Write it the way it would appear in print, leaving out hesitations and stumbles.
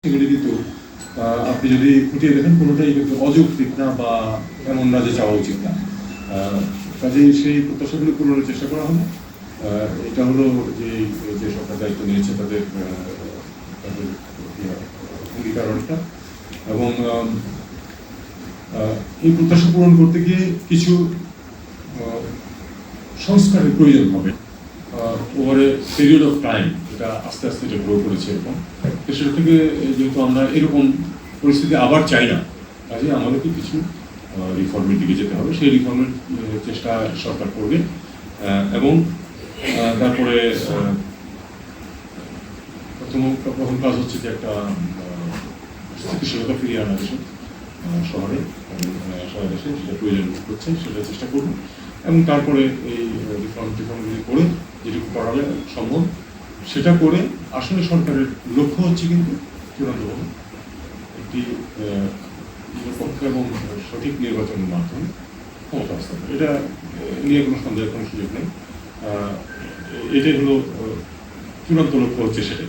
সেগুলি কিন্তু আপনি যদি খুঁটিয়ে দেখেন কোনোটাই কিন্তু অযৌক্তিক না বা এমন না যে চাওয়া উচিত না। কাজেই সেই প্রত্যাশাগুলো পূরণের চেষ্টা করা হবে। এটা হলো যে সরকার দায়িত্ব নিয়েছে তাদের তাদের অঙ্গীকার অনেকটা, এবং এই প্রত্যাশা পূরণ করতে গিয়ে কিছু সংস্কারের প্রয়োজন হবে over a period of time. এটা আস্তে আস্তে এটা গ্রো করেছে এরকম। তো সেটা থেকে যেহেতু আমরা এরকম পরিস্থিতি আবার চাই না, কাজে আমাদেরকে কিছু রিফর্মের দিকে যেতে হবে। সেই রিফর্মের চেষ্টা সরকার করবে, এবং তারপরে প্রথম কাজ হচ্ছে যে একটা স্থিতিশীলতা ফিরিয়ে আনা দেশে, শহরে এবং সারা দেশে সেটা প্রয়োজন হচ্ছে, সেটা চেষ্টা করব। এবং তারপরে এই রিফর্মগুলি করে যেটুকু করালে সম্ভব সেটা করে আসলে সরকারের লক্ষ্য হচ্ছে কিন্তু চূড়ান্তভাবে একটি নিরপেক্ষ এবং সঠিক নির্বাচনের মাধ্যমে ক্ষমতা হস্তান্তর। এটা নিয়ে কোনো সন্দেহের কোনো সুযোগ নেই। এটাই হলো চূড়ান্ত লক্ষ্য হচ্ছে সেটাই।